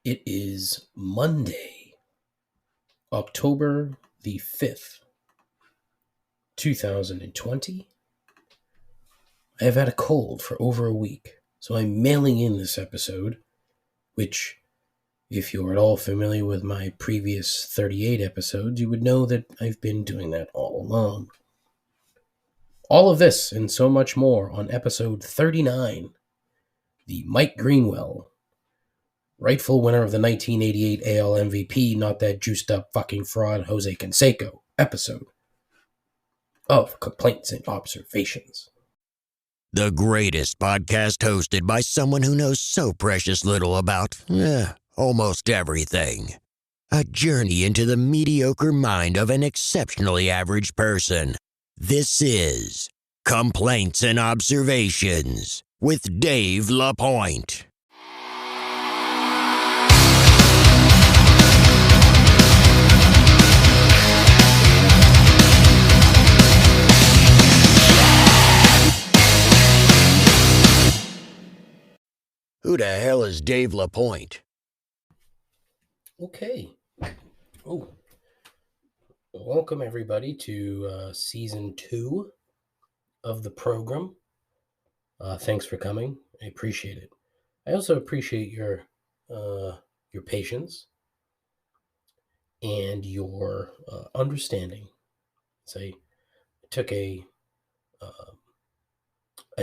It is Monday, October the 5th, 2020. I have had a cold for over a week, so I'm mailing in this episode, which, if you're at all familiar with my previous 38 episodes, you would know that I've been doing that all along. All of this and so much more on episode 39, the Mike Greenwell, rightful winner of the 1988 AL MVP, not that juiced up fucking fraud Jose Canseco episode of Complaints and Observations. The greatest podcast hosted by someone who knows so precious little about almost everything. A journey into the mediocre mind of an exceptionally average person. This is Complaints and Observations with Dave LaPointe. Who the hell is Dave LaPointe? Okay. Welcome everybody to season 2 of the program. Thanks for coming. I appreciate it. I also appreciate your patience and your understanding. So I took a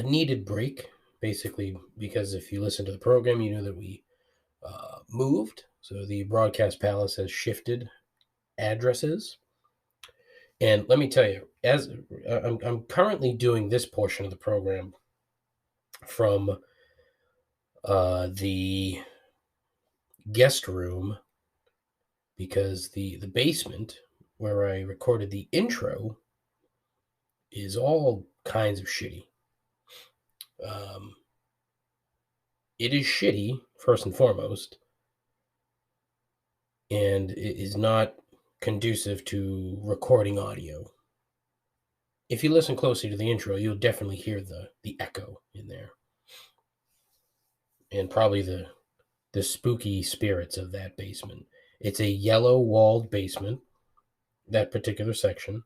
needed break, basically, because if you listen to the program, you know that we moved. So the broadcast palace has shifted addresses. And let me tell you, as I'm currently doing this portion of the program from the guest room, because the basement where I recorded the intro is all kinds of shitty. It is shitty, first and foremost, and it is not conducive to recording audio. If you listen closely to the intro, you'll definitely hear the echo in there, and probably the spooky spirits of that basement. It's a yellow walled basement, that particular section.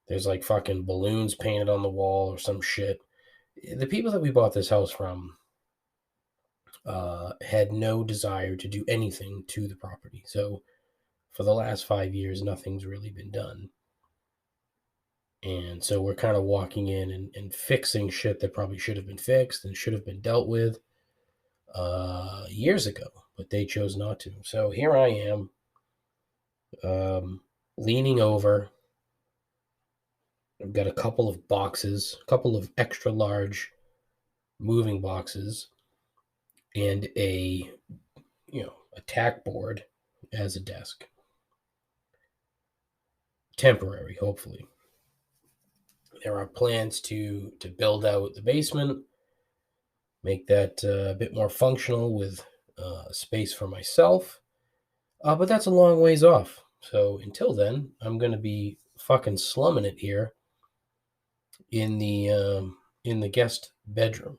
There's like fucking balloons painted on the wall or some shit. The people that we bought this house from had no desire to do anything to the property. So for the last 5 years, nothing's really been done. And so we're kind of walking in and fixing shit that probably should have been fixed and should have been dealt with years ago, but they chose not to. So here I am, leaning over. I've got a couple of boxes, a couple of extra large moving boxes, and a tack board as a desk. Temporary, hopefully. There are plans to build out the basement, make that a bit more functional with space for myself. But that's a long ways off. So until then, I'm going to be fucking slumming it here in the guest bedroom.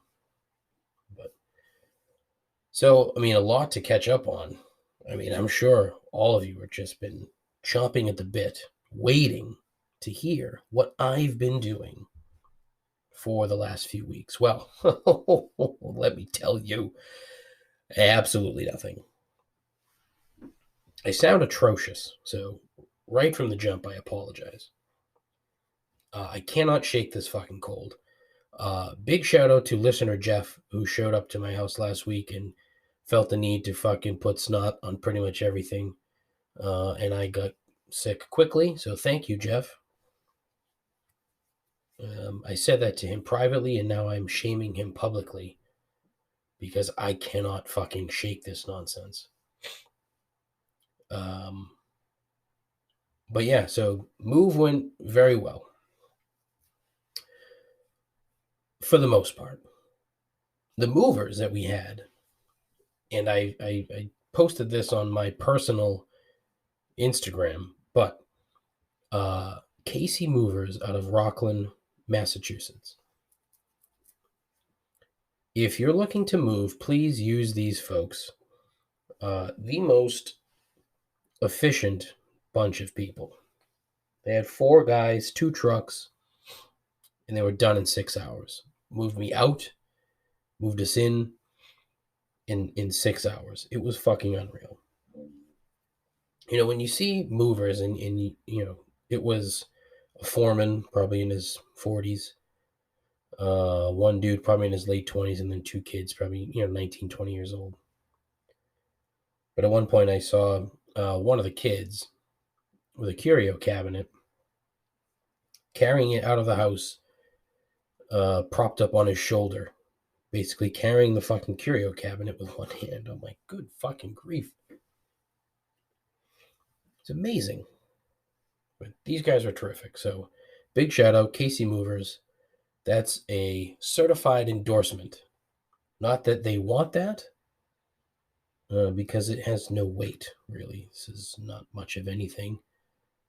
But so, I mean, a lot to catch up on. I mean, I'm sure all of you have just been chomping at the bit, waiting to hear what I've been doing for the last few weeks. Well, let me tell you, absolutely nothing. I sound atrocious, so right from the jump, I apologize. I cannot shake this fucking cold. Big shout out to listener Jeff, who showed up to my house last week and felt the need to fucking put snot on pretty much everything. And I got sick quickly, so thank you, Jeff. I said that to him privately, and now I'm shaming him publicly because I cannot fucking shake this nonsense. But yeah, so move went very well. For the most part. The movers that we had, and I posted this on my personal Instagram, but Casey Movers out of Rockland, Massachusetts. If you're looking to move, please use these folks. the most efficient bunch of people. They had 4 guys, 2 trucks, and they were done in 6 hours. Moved me out, moved us in 6 hours. It was fucking unreal. When you see movers and it was a foreman probably in his 40s, one dude probably in his late 20s, and then 2 kids probably 19, 20 years old. But at one point I saw one of the kids with a curio cabinet carrying it out of the house, propped up on his shoulder, basically carrying the fucking curio cabinet with one hand. I'm like, good fucking grief. It's amazing. But these guys are terrific. So big shout out, Casey Movers. That's a certified endorsement. Not that they want that, because it has no weight, really. This is not much of anything,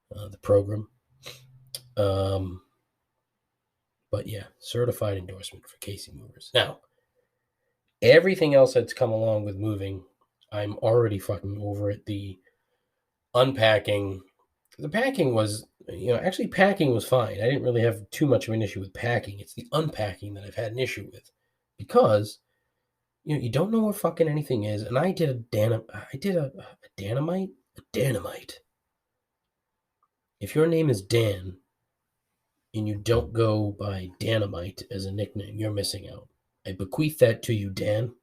the program. But yeah, certified endorsement for Casey Movers. Now, everything else that's come along with moving, I'm already fucking over it. The unpacking, the packing was, actually packing was fine. I didn't really have too much of an issue with packing. It's the unpacking that I've had an issue with, because you don't know where fucking anything is. And I did a dynamite. If your name is Dan and you don't go by Dynamite as a nickname, you're missing out. I bequeath that to you, Dan.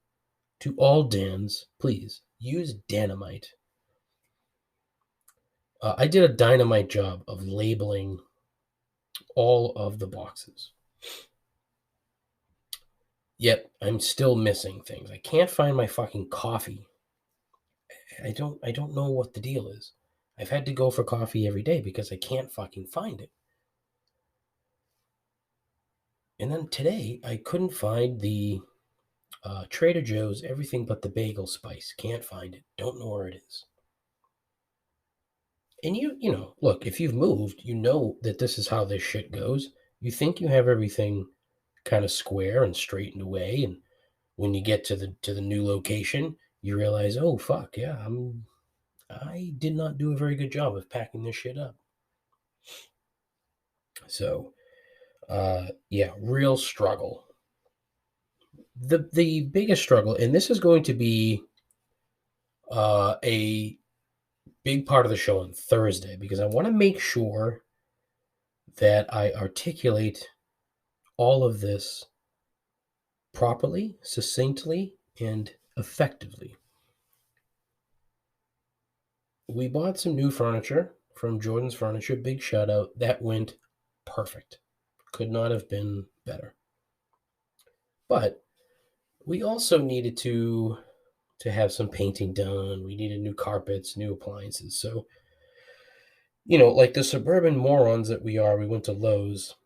To all Dans, please use Dynamite. I did a dynamite job of labeling all of the boxes. Yet I'm still missing things. I can't find my fucking coffee. I don't know what the deal is. I've had to go for coffee every day because I can't fucking find it. And then today I couldn't find the Trader Joe's everything but the bagel spice. Can't find it. Don't know where it is. And look, if you've moved, you know that this is how this shit goes. You think you have everything kind of square and straightened away, and when you get to the new location, you realize, oh fuck, yeah, I did not do a very good job of packing this shit up. So, yeah, real struggle. The biggest struggle, and this is going to be a big part of the show on Thursday, because I want to make sure that I articulate all of this properly, succinctly, and effectively. We bought some new furniture from Jordan's Furniture. Big shout out. That went perfect. Could not have been better. But we also needed to have some painting done. We needed new carpets, new appliances. So, like the suburban morons that we are, we went to Lowe's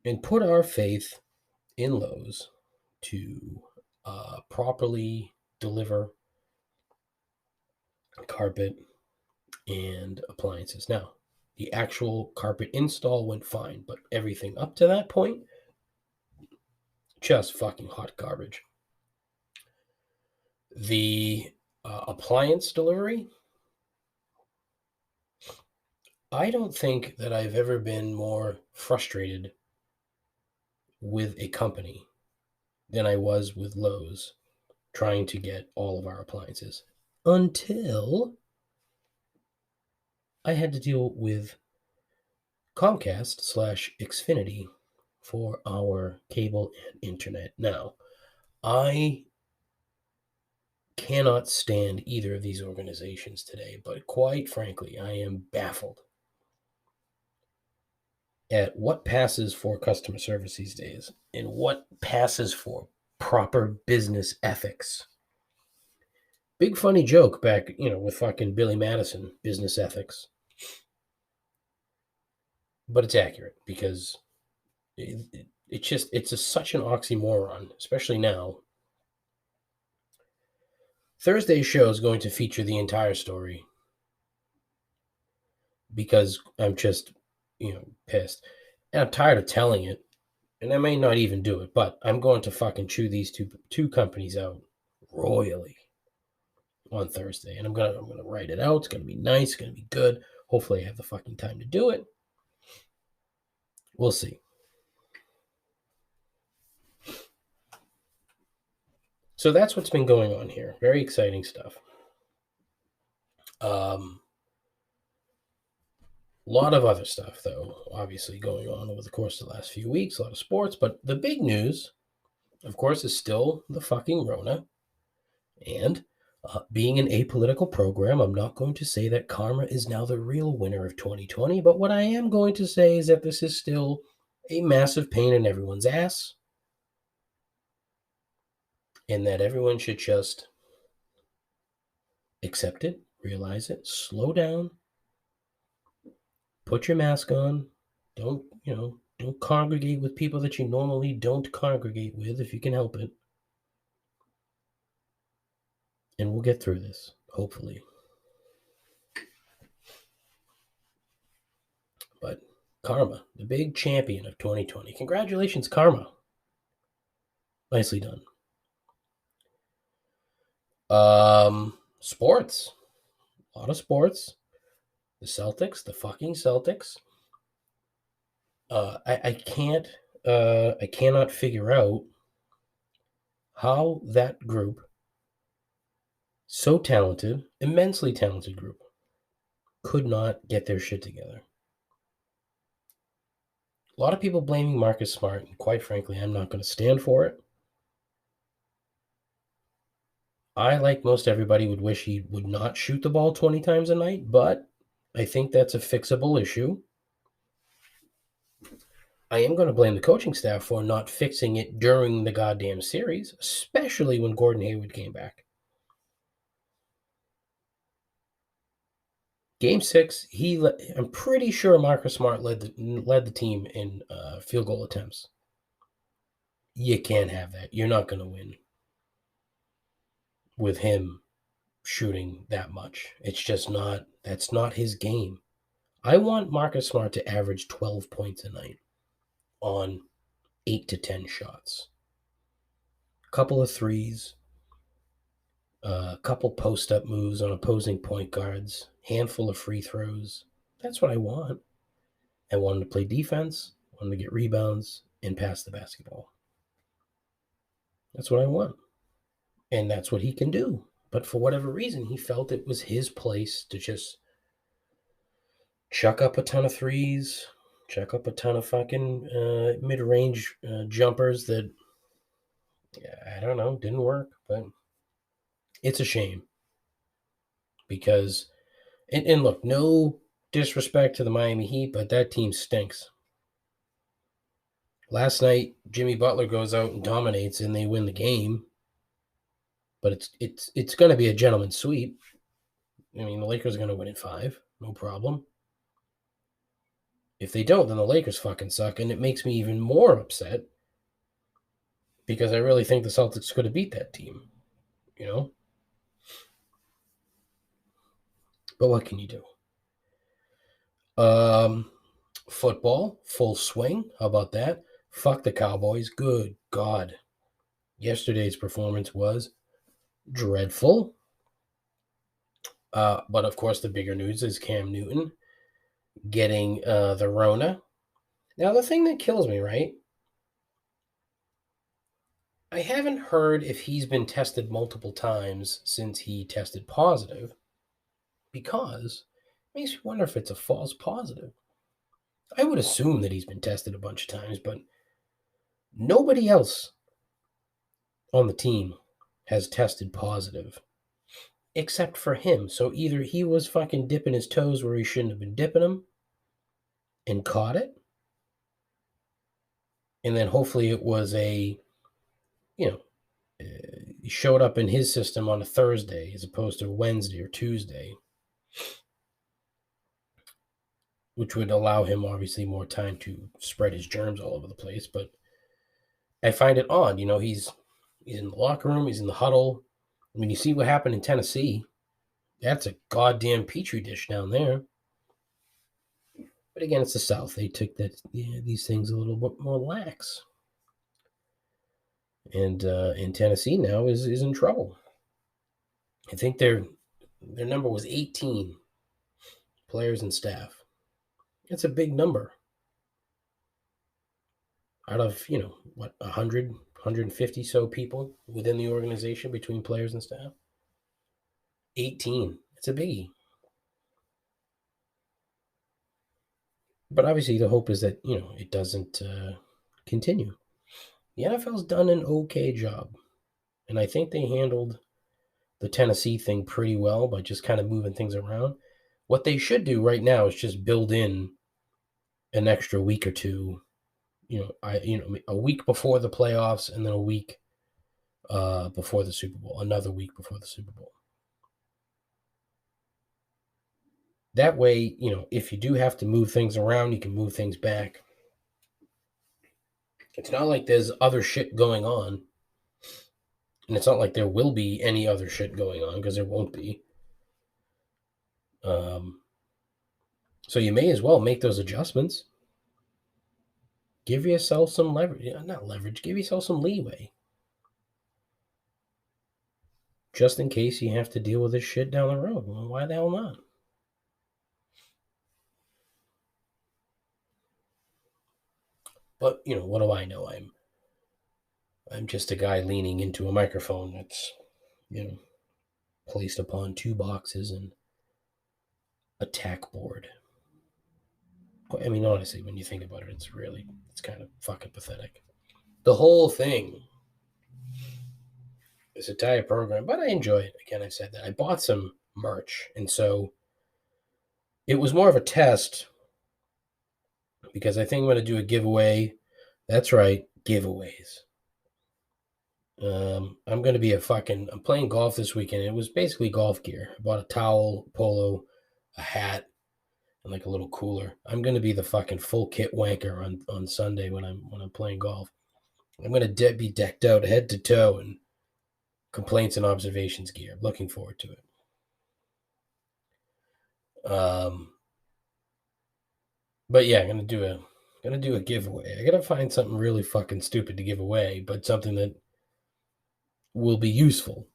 and put our faith in Lowe's to properly deliver carpet and appliances. Now, the actual carpet install went fine, but everything up to that point, just fucking hot garbage. The appliance delivery, I don't think that I've ever been more frustrated with a company than I was with Lowe's trying to get all of our appliances, until I had to deal with Comcast/Xfinity for our cable and internet. Now, I cannot stand either of these organizations today, but quite frankly, I am baffled at what passes for customer service these days and what passes for proper business ethics. Big funny joke back, with fucking Billy Madison, business ethics. But it's accurate, because it's such an oxymoron, especially now. Thursday's show is going to feature the entire story, because I'm just, pissed. And I'm tired of telling it, and I may not even do it, but I'm going to fucking chew these two companies out royally. on Thursday, and I'm gonna write it out. It's gonna be nice. It's gonna be good. Hopefully, I have the fucking time to do it. We'll see. So that's what's been going on here. Very exciting stuff. A lot of other stuff, though, obviously going on over the course of the last few weeks. A lot of sports, but the big news, of course, is still the fucking Rona. And being an apolitical program, I'm not going to say that karma is now the real winner of 2020, but what I am going to say is that this is still a massive pain in everyone's ass, and that everyone should just accept it, realize it, slow down, put your mask on, don't congregate with people that you normally don't congregate with if you can help it. And we'll get through this, hopefully. But karma, the big champion of 2020. Congratulations, karma. Nicely done. Sports. A lot of sports. The Celtics, the fucking Celtics. I cannot figure out how that group, so talented, immensely talented group, could not get their shit together. A lot of people blaming Marcus Smart, and quite frankly, I'm not going to stand for it. I, like most everybody, would wish he would not shoot the ball 20 times a night, but I think that's a fixable issue. I am going to blame the coaching staff for not fixing it during the goddamn series, especially when Gordon Hayward came back. Game 6, I'm pretty sure Marcus Smart led the team in field goal attempts. You can't have that. You're not going to win with him shooting that much. It's just not. That's not his game. I want Marcus Smart to average 12 points a night on 8 to 10 shots. A couple of threes, a couple post-up moves on opposing point guards, handful of free throws. That's what I want. I want him to play defense, I want him to get rebounds, and pass the basketball. That's what I want. And that's what he can do. But for whatever reason, he felt it was his place to just chuck up a ton of threes, chuck up a ton of fucking mid-range jumpers that, I don't know, didn't work. But it's a shame. Because, and look, no disrespect to the Miami Heat, but that team stinks. Last night, Jimmy Butler goes out and dominates, and they win the game. But it's going to be a gentleman's sweep. I mean, the Lakers are going to win in 5, no problem. If they don't, then the Lakers fucking suck, and it makes me even more upset because I really think the Celtics could have beat that team, But what can you do? Football, full swing. How about that? Fuck the Cowboys. Good God. Yesterday's performance was dreadful. But of course, the bigger news is Cam Newton getting the Rona. Now, the thing that kills me, right? I haven't heard if he's been tested multiple times since he tested positive, because it makes me wonder if it's a false positive. I would assume that he's been tested a bunch of times, but nobody else on the team has tested positive except for him. So either he was fucking dipping his toes where he shouldn't have been dipping them and caught it, and then hopefully it was he showed up in his system on a Thursday as opposed to Wednesday or Tuesday, which would allow him obviously more time to spread his germs all over the place. But I find it odd, he's in the locker room, he's in the huddle. I mean, you see what happened in Tennessee. That's a goddamn petri dish down there. But again, it's the South. They took these things a little bit more lax. And Tennessee now is in trouble. I think their number was 18 players and staff. It's a big number. Out of, 100, 150 so people within the organization between players and staff. 18. It's a biggie. But obviously the hope is that, it doesn't continue. The NFL's done an okay job. And I think they handled the Tennessee thing pretty well by just kind of moving things around. What they should do right now is just build in an extra week or two, a week before the playoffs and then a week before the Super Bowl, another week before the Super Bowl. That way, if you do have to move things around, you can move things back. It's not like there's other shit going on. And it's not like there will be any other shit going on, because there won't be. So you may as well make those adjustments. Give yourself some leverage. Not leverage. Give yourself some leeway. Just in case you have to deal with this shit down the road. Well, why the hell not? But, what do I know? I'm just a guy leaning into a microphone that's, placed upon two boxes and a tack board. I mean, honestly, when you think about it, it's kind of fucking pathetic. The whole thing is a entire program, but I enjoy it. Again, I said that. I bought some merch, and so it was more of a test, because I think I'm going to do a giveaway. That's right, giveaways. I'm going to be I'm playing golf this weekend. It was basically golf gear. I bought a towel, polo, a hat, and like a little cooler. I'm going to be the fucking full kit wanker on Sunday when I'm playing golf. I'm going to be decked out head to toe in complaints and observations gear. I'm looking forward to it. But yeah, I'm going to do a giveaway. I got to find something really fucking stupid to give away, but something that will be useful.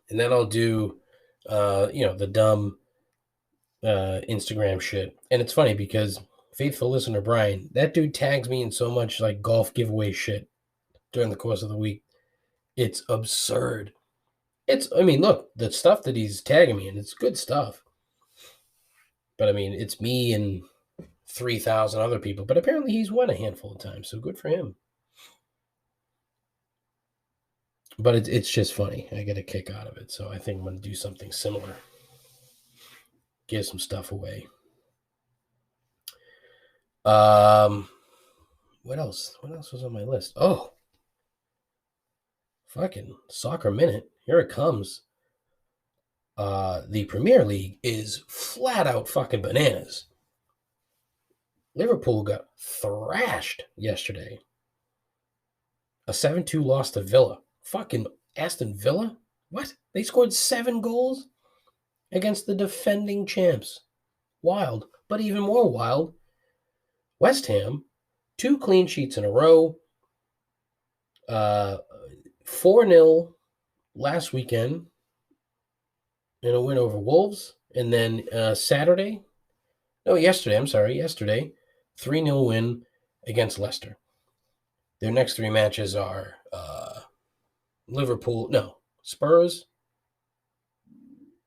And then I'll do, the dumb Instagram shit. And it's funny because faithful listener Brian, that dude tags me in so much like golf giveaway shit during the course of the week. It's absurd. Look, the stuff that he's tagging me in, it's good stuff. But it's me and 3,000 other people. But apparently he's won a handful of times, so good for him. But it's just funny. I get a kick out of it. So I think I'm going to do something similar. Give some stuff away. What else? What else was on my list? Oh, fucking soccer minute. Here it comes. The Premier League is flat out fucking bananas. Liverpool got thrashed yesterday. A 7-2 loss to Villa. Fucking Aston Villa? What? They scored 7 goals against the defending champs. Wild. But even more wild, West Ham, 2 clean sheets in a row. 4-0 last weekend in a win over Wolves. And then yesterday, 3-0 win against Leicester. Their next 3 matches are Spurs,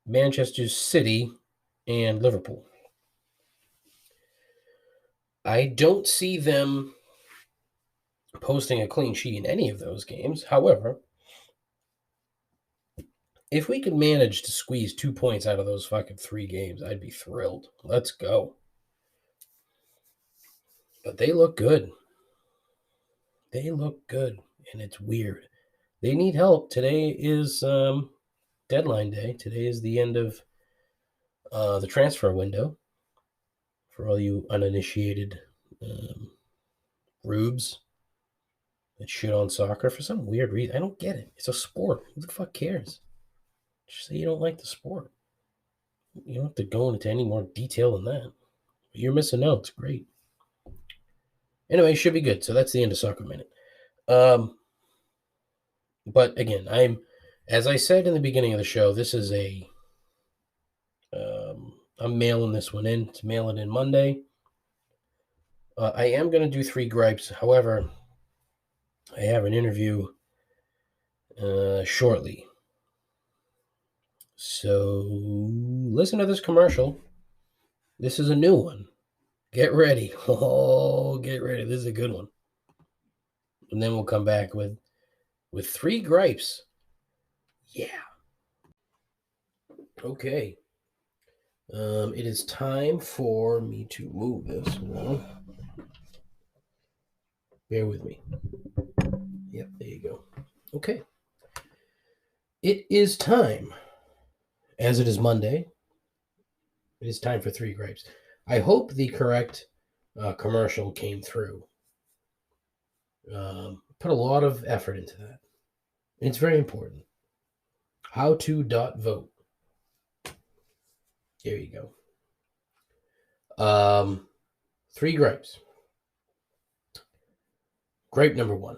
Manchester City, and Liverpool. I don't see them posting a clean sheet in any of those games. However, if we could manage to squeeze 2 points out of those fucking 3 games, I'd be thrilled. Let's go. But they look good. And it's weird. They need help. Today is deadline day. Today is the end of the transfer window. For all you uninitiated rubes that shit on soccer for some weird reason. I don't get it. It's a sport. Who the fuck cares? Just say you don't like the sport. You don't have to go into any more detail than that. You're missing out. It's great. Anyway, should be good. So that's the end of Soccer Minute. But again, as I said in the beginning of the show, this is I'm mailing this one in. It's mailing in Monday. I am going to do 3 gripes. However, I have an interview shortly. So listen to this commercial. This is a new one. Get ready. Oh, get ready. This is a good one. And then we'll come back with 3 gripes. Yeah. Okay. It is time for me to move this. Now. Bear with me. Yep, there you go. Okay. It is time, as it is Monday, it is time for 3 gripes. I hope the correct commercial came through. Put a lot of effort into that. It's very important. How-to.vote. There you go. 3 gripes. Gripe number 1.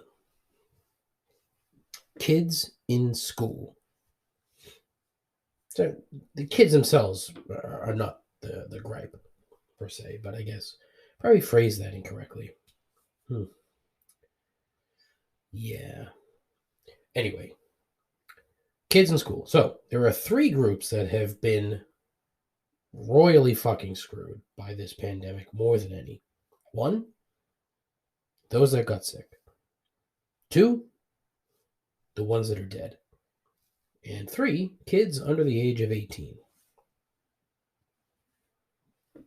Kids in school. So the kids themselves are not the gripe, per se, but I guess probably phrased that incorrectly. Yeah. Anyway, kids in school. So there are 3 groups that have been royally fucking screwed by this pandemic more than any. 1, those that got sick. 2, the ones that are dead. And 3, kids under the age of 18.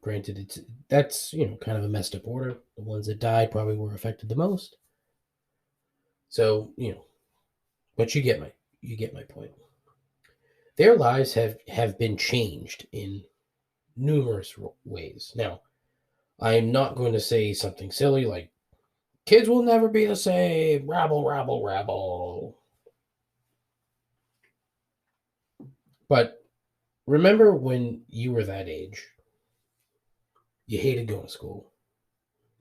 Granted, that's kind of a messed up order. The ones that died probably were affected the most. So, but you get my point. Their lives have been changed in numerous ways. Now, I'm not going to say something silly like kids will never be the same, rabble, rabble, rabble. But remember when you were that age, you hated going to school,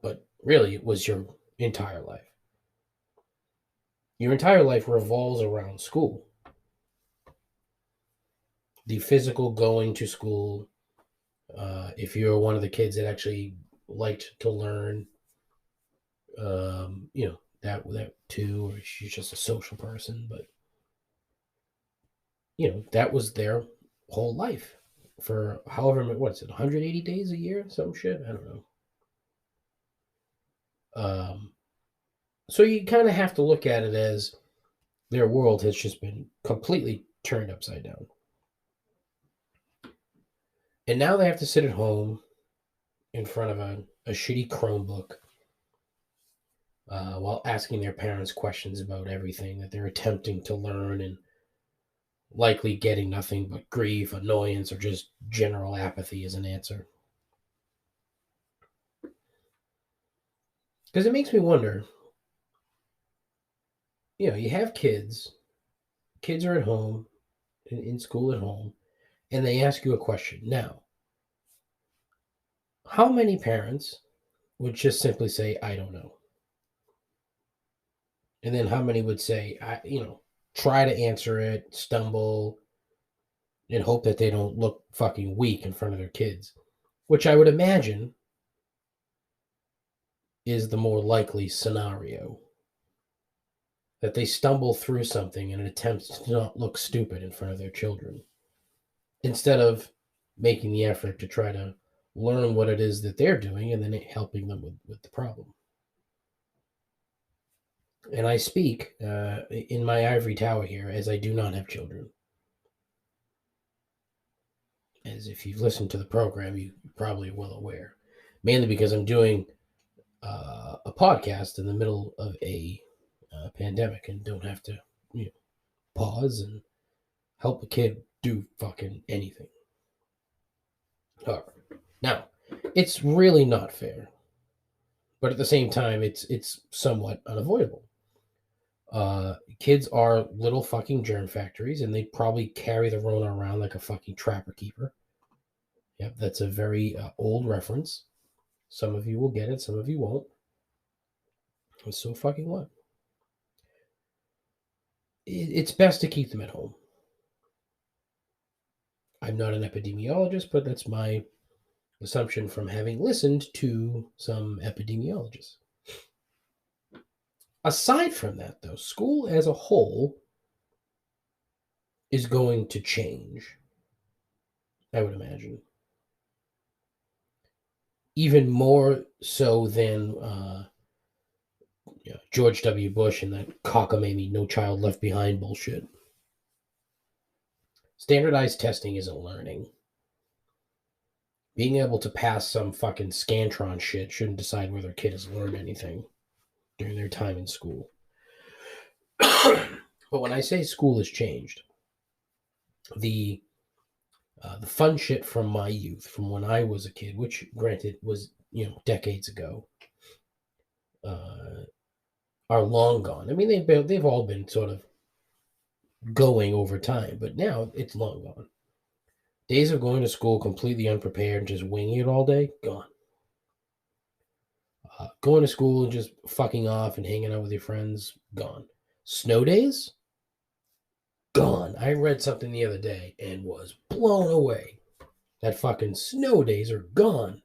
but really it was your entire life. Your entire life revolves around school. The physical going to school, if you're one of the kids that actually liked to learn, that too, or she's just a social person, but that was their whole life for however, what is it, 180 days a year, some shit, I don't know. So you kind of have to look at it as their world has just been completely turned upside down. And now they have to sit at home in front of a shitty Chromebook while asking their parents questions about everything that they're attempting to learn and likely getting nothing but grief, annoyance, or just general apathy as an answer. Because it makes me wonder, you have kids are at home, in school at home, and they ask you a question. Now, how many parents would just simply say, I don't know? And then how many would say, try to answer it, stumble, and hope that they don't look fucking weak in front of their kids? Which I would imagine is the more likely scenario. That they stumble through something in an attempt to not look stupid in front of their children, instead of making the effort to try to learn what it is that they're doing and then helping them with the problem. And I speak in my ivory tower here, as I do not have children. As if you've listened to the program, you probably are well aware. Mainly because I'm doing a podcast in the middle of a pandemic and don't have to pause and help a kid do fucking anything. All right. Now, it's really not fair, but at the same time, it's somewhat unavoidable. Kids are little fucking germ factories, and they probably carry the Rona around like a fucking trapper keeper. Yep, that's a very old reference. Some of you will get it, some of you won't. And so fucking what? it's best to keep them at home. I'm not an epidemiologist, but that's my assumption from having listened to some epidemiologists. Aside from that, though, school as a whole is going to change, I would imagine. Even more so than George W. Bush and that cockamamie No Child Left Behind bullshit. Standardized testing isn't learning. Being able to pass some fucking Scantron shit shouldn't decide whether a kid has learned anything during their time in school. But when I say school has changed, the fun shit from my youth, from when I was a kid, which granted was decades ago, are long gone. I mean, they've all been sort of going over time, but now it's long gone. Days of going to school completely unprepared and just winging it all day, gone. Going to school and just fucking off and hanging out with your friends, gone. Snow days, gone. I read something the other day and was blown away. That fucking snow days are gone.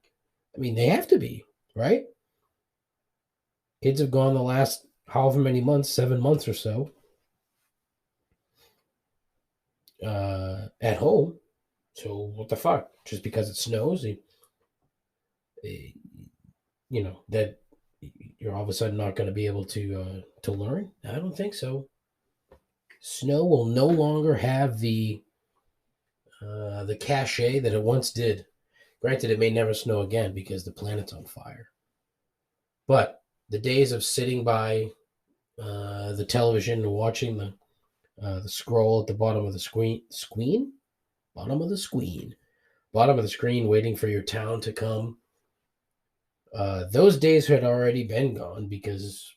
I mean, they have to be, right? Kids have gone the last however many months, 7 months or so, at home. So what the fuck? Just because it snows, that you're all of a sudden not going to be able to learn? I don't think so. Snow will no longer have the cachet that it once did. Granted, it may never snow again because the planet's on fire. But the days of sitting by the television and watching the scroll at the bottom of the screen, bottom of the screen, waiting for your town to come. Those days had already been gone because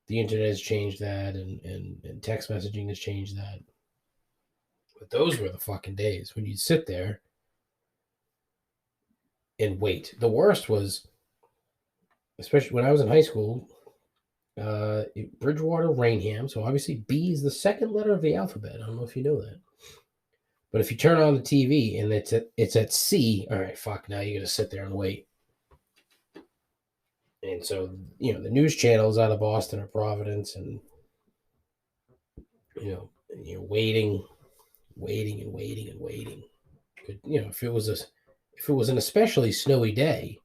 the internet has changed that and text messaging has changed that. But those were the fucking days when you'd sit there and wait. The worst was, especially when I was in high school, Bridgewater, Rainham. So obviously B is the second letter of the alphabet. I don't know if you know that. But if you turn on the TV and it's at C, all right, fuck, now you got to sit there and wait. And so, the news channels out of Boston or Providence, and, you're waiting. If it was an especially snowy day,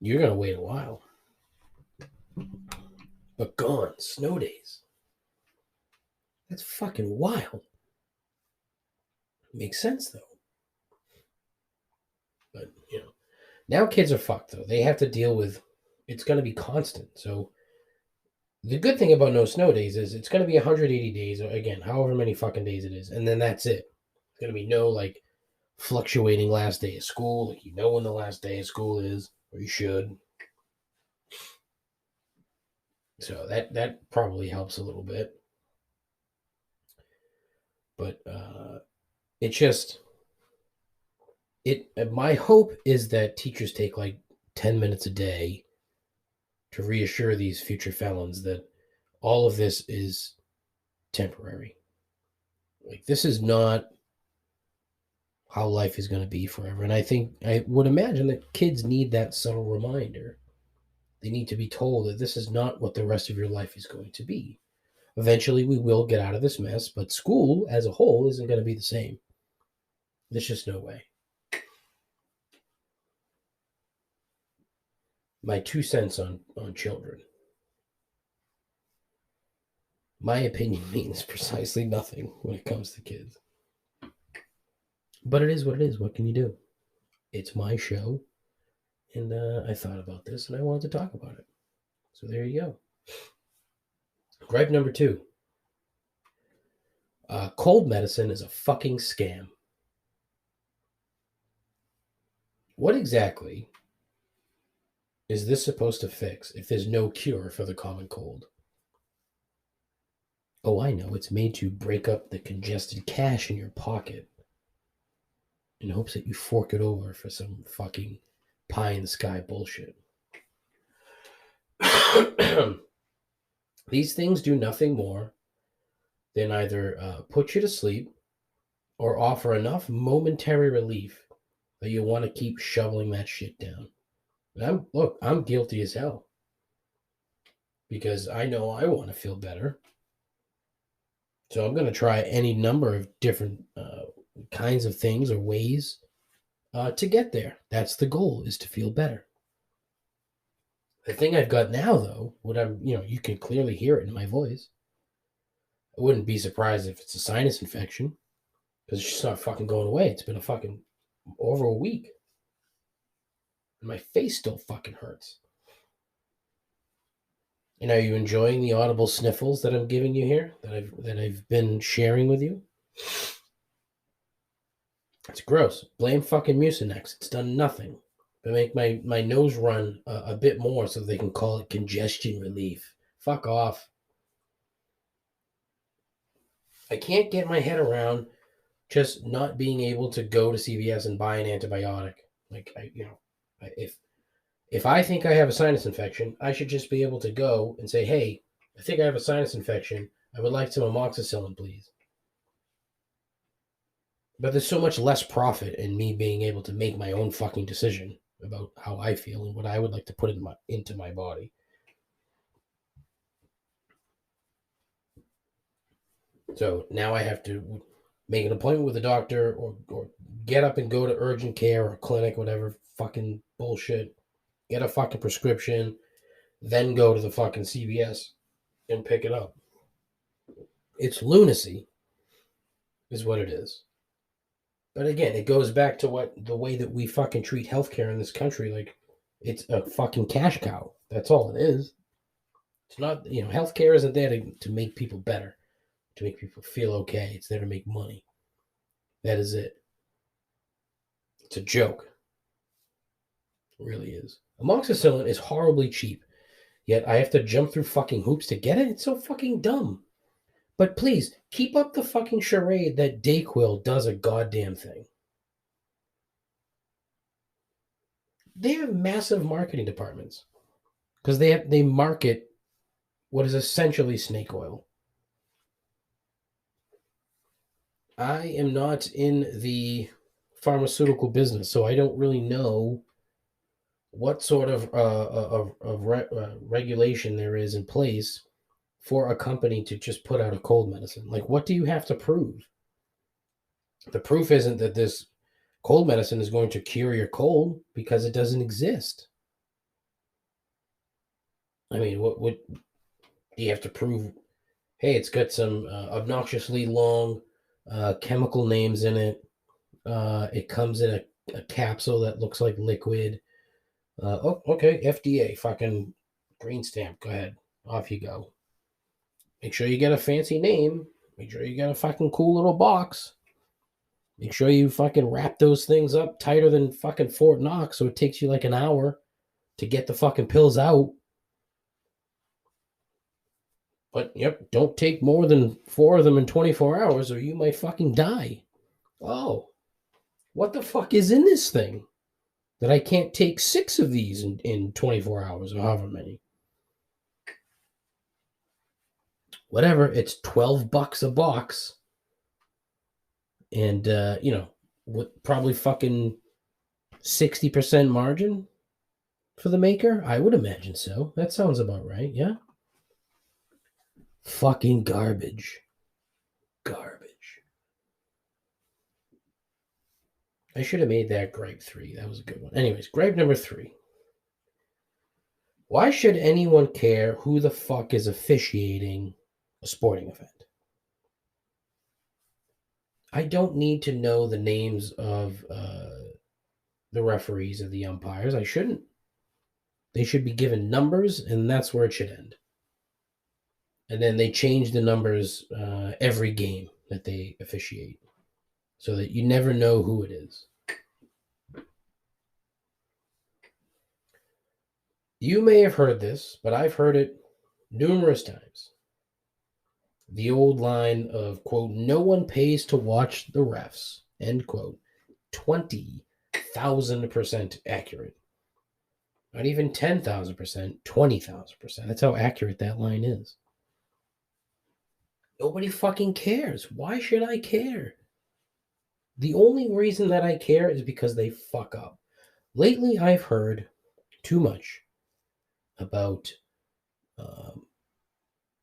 you're going to wait a while. But gone, snow days. That's fucking wild. Makes sense, though. But, now kids are fucked, though. They have to deal with, it's going to be constant. So the good thing about no snow days is it's going to be 180 days, or again, however many fucking days it is. And then that's it. It's going to be no, fluctuating last day of school. When the last day of school is, or you should. So that probably helps a little bit. But it's just, my hope is that teachers take 10 minutes a day to reassure these future felons that all of this is temporary. This is not how life is going to be forever. And I would imagine that kids need that subtle reminder. They need to be told that this is not what the rest of your life is going to be. Eventually, we will get out of this mess, but school as a whole isn't going to be the same. There's just no way. My 2 cents on children. My opinion means precisely nothing when it comes to kids. But it is what it is. What can you do? It's my show. And I thought about this and I wanted to talk about it. So there you go. Gripe number 2. Cold medicine is a fucking scam. What exactly is this supposed to fix if there's no cure for the common cold? Oh, I know. It's made to break up the congested cash in your pocket in hopes that you fork it over for some fucking pie in the sky bullshit. These things do nothing more than either put you to sleep or offer enough momentary relief that you want to keep shoveling that shit down. And I'm guilty as hell because I know I want to feel better. So I'm going to try any number of different kinds of things or ways to get there. That's the goal, is to feel better. The thing I've got now, though, you can clearly hear it in my voice. I wouldn't be surprised if it's a sinus infection because it's just not fucking going away. It's been over a week. And my face still fucking hurts. And are you enjoying the audible sniffles that I'm giving you here, that I've been sharing with you? It's gross. Blame fucking Mucinex. It's done nothing but make my nose run a bit more so they can call it congestion relief. Fuck off. I can't get my head around just not being able to go to CVS and buy an antibiotic. If I think I have a sinus infection, I should just be able to go and say, hey, I think I have a sinus infection. I would like some amoxicillin, please. But there's so much less profit in me being able to make my own fucking decision about how I feel and what I would like to put into my body. So now I have to make an appointment with a doctor or get up and go to urgent care or clinic, whatever fucking bullshit. Get a fucking prescription, then go to the fucking CVS and pick it up. It's lunacy, is what it is. But again, it goes back to the way that we fucking treat healthcare in this country. Like, it's a fucking cash cow. That's all it is. It's not, healthcare isn't there to make people better, to make people feel okay. It's there to make money. That is it. It's a joke. It really is. Amoxicillin is horribly cheap, yet I have to jump through fucking hoops to get it? It's so fucking dumb. But please, keep up the fucking charade that Dayquil does a goddamn thing. They have massive marketing departments because they market what is essentially snake oil. I am not in the pharmaceutical business, so I don't really know what sort of regulation there is in place for a company to just put out a cold medicine. Like, what do you have to prove? The proof isn't that this cold medicine is going to cure your cold, because it doesn't exist. I mean, what do you have to prove? Hey, it's got some obnoxiously long chemical names in it. It comes in a capsule that looks like liquid. Okay, FDA, fucking green stamp. Go ahead. Off you go. Make sure you get a fancy name. Make sure you get a fucking cool little box. Make sure you fucking wrap those things up tighter than fucking Fort Knox so it takes you like an hour to get the fucking pills out. But, yep, don't take more than 4 of them in 24 hours or you might fucking die. Oh, what the fuck is in this thing that I can't take 6 of these in 24 hours or however many? Whatever, it's $12 a box. And, with probably fucking 60% margin for the maker? I would imagine so. That sounds about right, yeah? Fucking garbage. Garbage. I should have made that gripe 3. That was a good one. Anyways, gripe number 3. Why should anyone care who the fuck is officiating a sporting event? I don't need to know the names of the referees or the umpires. I shouldn't. They should be given numbers, and that's where it should end. And then they change the numbers every game that they officiate so that you never know who it is. You may have heard this, but I've heard it numerous times. The old line of, quote, no one pays to watch the refs, end quote, 20,000% accurate. Not even 10,000%, 20,000%. That's how accurate that line is. Nobody fucking cares. Why should I care? The only reason that I care is because they fuck up. Lately, I've heard too much about um,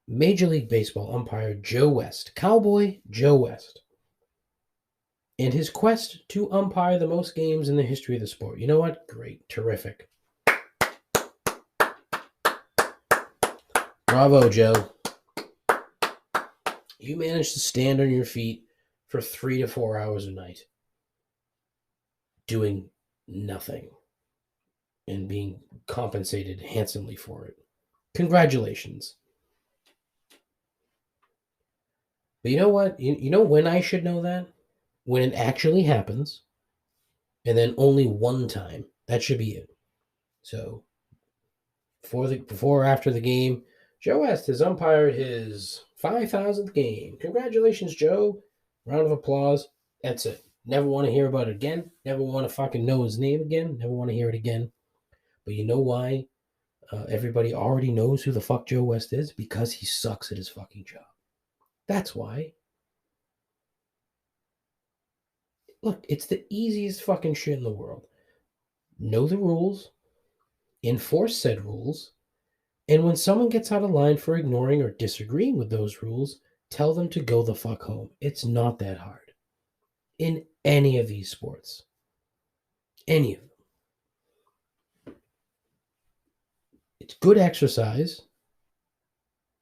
Major League Baseball umpire Joe West, Cowboy Joe West, and his quest to umpire the most games in the history of the sport. You know what? Great. Terrific. Bravo, Joe. You managed to stand on your feet for 3 to 4 hours a night doing nothing and being compensated handsomely for it. Congratulations. But you know what? You know when I should know that? When it actually happens, and then only one time. That should be it. So before or after the game, Joe West has umpired his 5,000th game. Congratulations, Joe. Round of applause. That's it. Never want to hear about it again. Never want to fucking know his name again. Never want to hear it again. But you know why everybody already knows who the fuck Joe West is? Because he sucks at his fucking job. That's why. Look, it's the easiest fucking shit in the world. Know the rules, enforce said rules, and when someone gets out of line for ignoring or disagreeing with those rules, tell them to go the fuck home. It's not that hard. In any of these sports. Any of them. It's good exercise,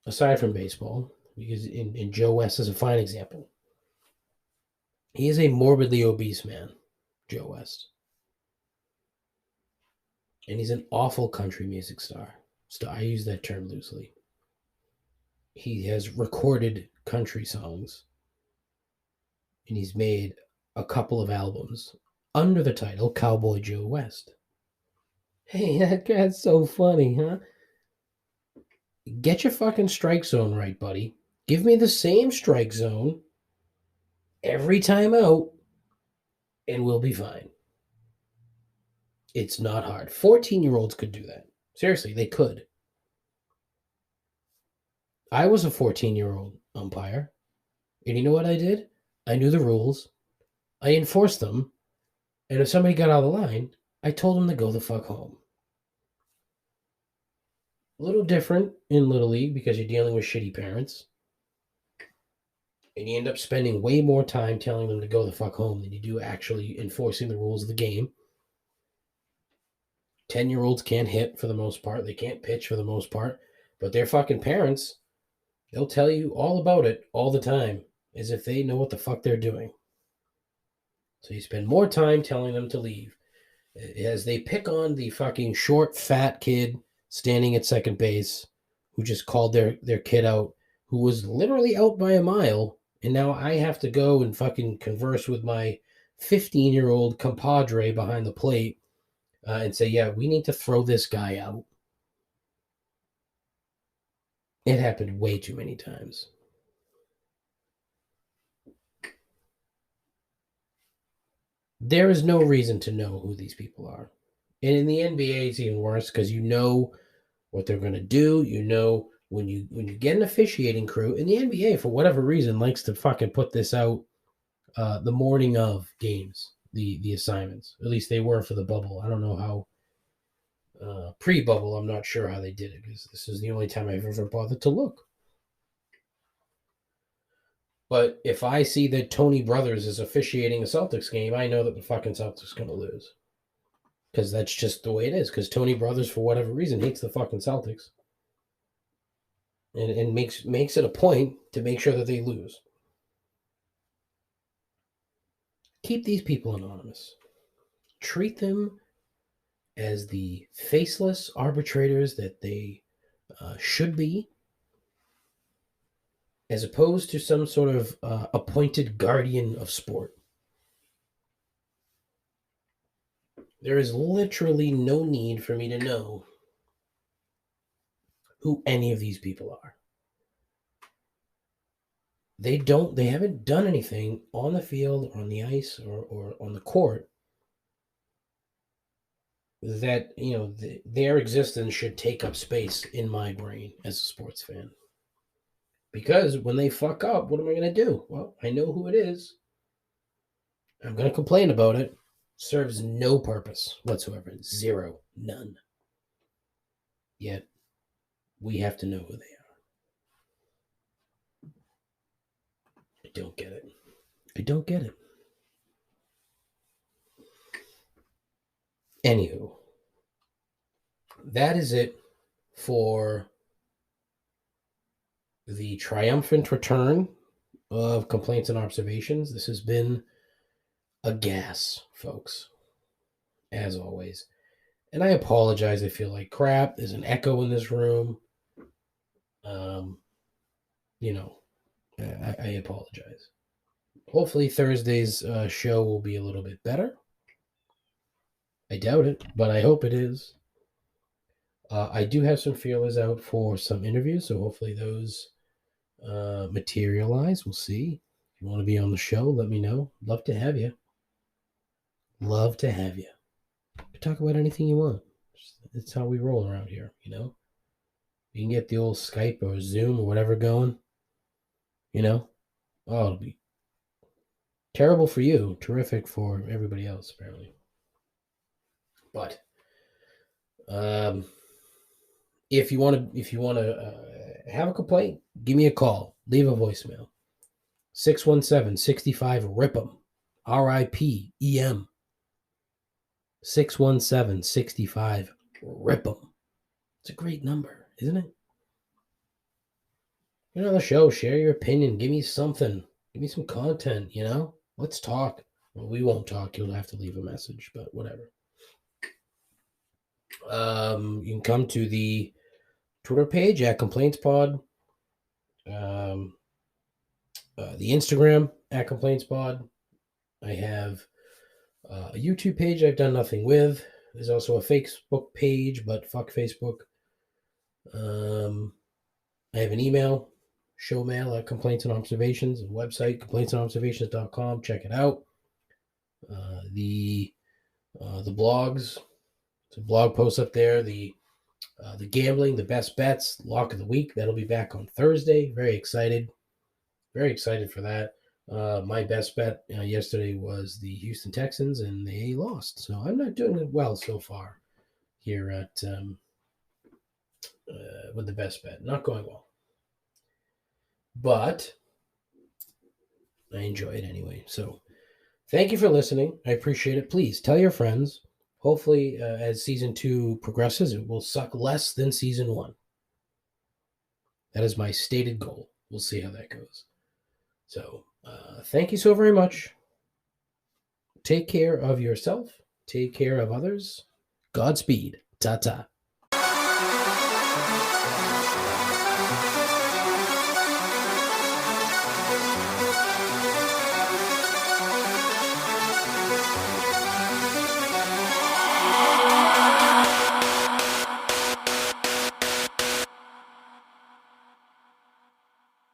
aside from baseball, because in Joe West is a fine example. He is a morbidly obese man, Joe West. And he's an awful country music star. I use that term loosely. He has recorded country songs and he's made a couple of albums under the title Cowboy Joe West. Hey, that's so funny, huh? Get your fucking strike zone right, buddy. Give me the same strike zone every time out, and we'll be fine. It's not hard. 14-year-olds could do that. Seriously, they could. I was a 14-year-old umpire, and you know what I did? I knew the rules. I enforced them, and if somebody got out of the line, I told them to go the fuck home. A little different in Little League because you're dealing with shitty parents. And you end up spending way more time telling them to go the fuck home than you do actually enforcing the rules of the game. 10-year-olds can't hit for the most part. They can't pitch for the most part. But their fucking parents, they'll tell you all about it all the time as if they know what the fuck they're doing. So you spend more time telling them to leave. As they pick on the fucking short, fat kid standing at second base who just called their kid out, who was literally out by a mile, and now I have to go and fucking converse with my 15-year-old compadre behind the plate and say, yeah, we need to throw this guy out. It happened way too many times. There is no reason to know who these people are. And in the NBA, it's even worse because you know what they're going to do. You know when you get an officiating crew, and the NBA, for whatever reason, likes to fucking put this out the morning of games, the assignments. At least they were for the bubble. I don't know how pre-bubble. I'm not sure how they did it because this is the only time I've ever bothered to look. But if I see that Tony Brothers is officiating a Celtics game, I know that the fucking Celtics are going to lose. Because that's just the way it is. Because Tony Brothers, for whatever reason, hates the fucking Celtics. And makes it a point to make sure that they lose. Keep these people anonymous. Treat them as the faceless arbitrators that they should be, as opposed to some sort of appointed guardian of sport. There is literally no need for me to know who any of these people are. They haven't done anything on the field, or on the ice, or on the court that, their existence should take up space in my brain as a sports fan. Because when they fuck up, what am I going to do? Well, I know who it is. I'm going to complain about it. Serves no purpose whatsoever. Zero. None. Yet, we have to know who they are. I don't get it. I don't get it. Anywho, that is it for the triumphant return of complaints and observations. This has been a gas, folks, as always. And I apologize. I feel like crap. There's an echo in this room. I apologize. Hopefully Thursday's show will be a little bit better. I doubt it, but I hope it is. I do have some feelers out for some interviews, so hopefully those materialize. We'll see. If you want to be on the show, let me know. Love to have you. Love to have you. Talk about anything you want. It's how we roll around here, you know? You can get the old Skype or Zoom or whatever going, you know? Oh, it'll be terrible for you, terrific for everybody else, apparently. But if you want to have a complaint, give me a call. Leave a voicemail. 617-65-RIP'EM. RIPEM. 617-65-RIP'EM. It's a great number, isn't it? Get on the show, share your opinion, give me something. Give me some content, you know? Let's talk. Well, we won't talk. You'll have to leave a message, but whatever. You can come to the Twitter page at ComplaintsPod. The Instagram at ComplaintsPod. I have a YouTube page I've done nothing with. There's also a Facebook page, but fuck Facebook. I have an email, show mail at Complaints and Observations, a website, complaintsandobservations.com. Check it out. The blogs, some blog posts up there. The gambling, the best bets, lock of the week. That'll be back on Thursday. Very excited for that. My best bet yesterday was the Houston Texans, and they lost. So I'm not doing it well so far here at with the best bet. Not going well. But I enjoy it anyway. So thank you for listening. I appreciate it. Please tell your friends. Hopefully, as season 2 progresses, it will suck less than season 1. That is my stated goal. We'll see how that goes. So, thank you so very much. Take care of yourself. Take care of others. Godspeed. Ta-ta.